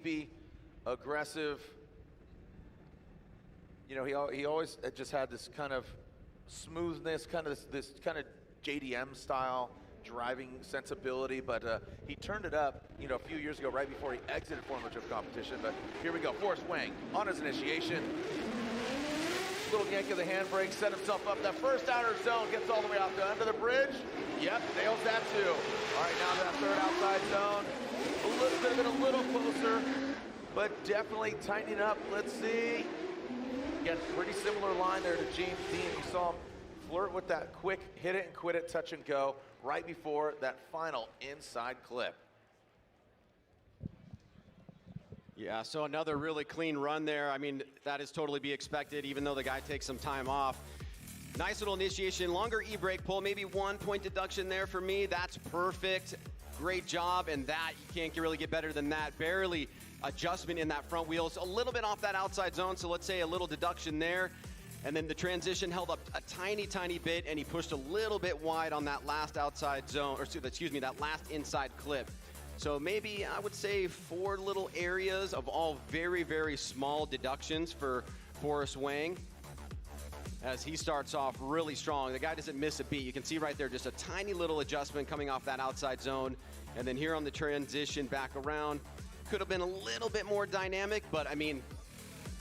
be aggressive. You know, he always just had this kind of smoothness, kind of this kind of JDM style driving sensibility, but he turned it up, you know, a few years ago, right before he exited Formula Drift competition. But here we go, Forrest Wang on his initiation. Little yank of the handbrake, set himself up. That first outer zone, gets all the way out to under the bridge. Yep, nails that too. All right, now to that third outside zone. Could have been a little closer, but definitely tightening up. Let's see. Again, pretty similar line there to James Dean. You saw him flirt with that quick hit it and quit it, touch and go, right before that final inside clip. Yeah, so another really clean run there. I mean, that is totally be expected, even though the guy takes some time off. Nice little initiation, longer e-brake pull, maybe 1 point deduction there for me. That's perfect. Great job, and that, you can't really get better than that. Barely adjustment in that front wheel. It's a little bit off that outside zone, so let's say a little deduction there. And then the transition held up a tiny, tiny bit, and he pushed a little bit wide on that last outside zone, or excuse me, that last inside clip. So maybe I would say 4 little areas of all very, very small deductions for Forrest Wang as he starts off really strong. The guy doesn't miss a beat. You can see right there just a tiny little adjustment coming off that outside zone. And then here on the transition back around, could have been a little bit more dynamic, but I mean,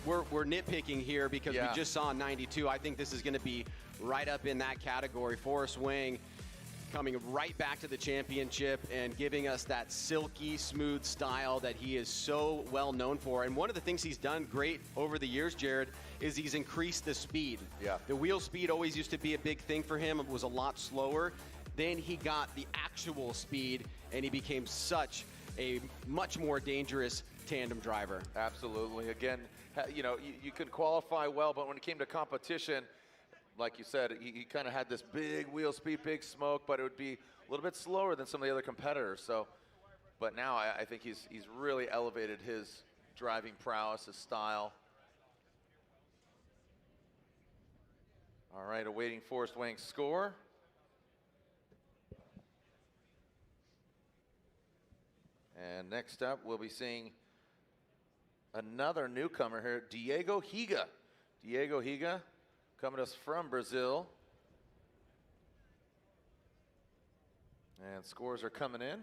we're nitpicking here because we just saw 92. I think this is going to be right up in that category. Forrest Wang coming right back to the championship and giving us that silky smooth style that he is so well known for. And one of the things he's done great over the years, Jared, is he's increased the speed. Yeah. The wheel speed always used to be a big thing for him. It was a lot slower. Then he got the actual speed and he became such a much more dangerous tandem driver. Absolutely. Again, you know, you could qualify well, but when it came to competition, like you said, he kind of had this big wheel speed, big smoke, but it would be a little bit slower than some of the other competitors. So, but now I think he's really elevated his driving prowess, his style. All right, awaiting Forrest Wang's score. And next up, we'll be seeing another newcomer here, Diego Higa. Diego Higa coming to us from Brazil. And scores are coming in.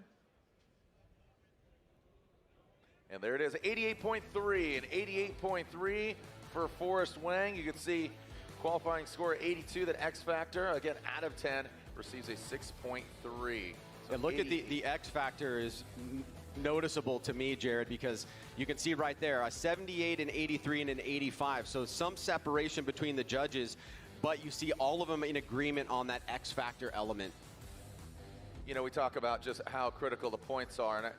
And there it is, 88.3 and 88.3 for Forrest Wang. You can see qualifying score 82, that X factor, again, out of 10, receives a 6.3. So and look at the X factor is noticeable to me, Jared, because you can see right there a 78, an 83, and an 85. So some separation between the judges, but you see all of them in agreement on that X factor element. You know, we talk about just how critical the points are, and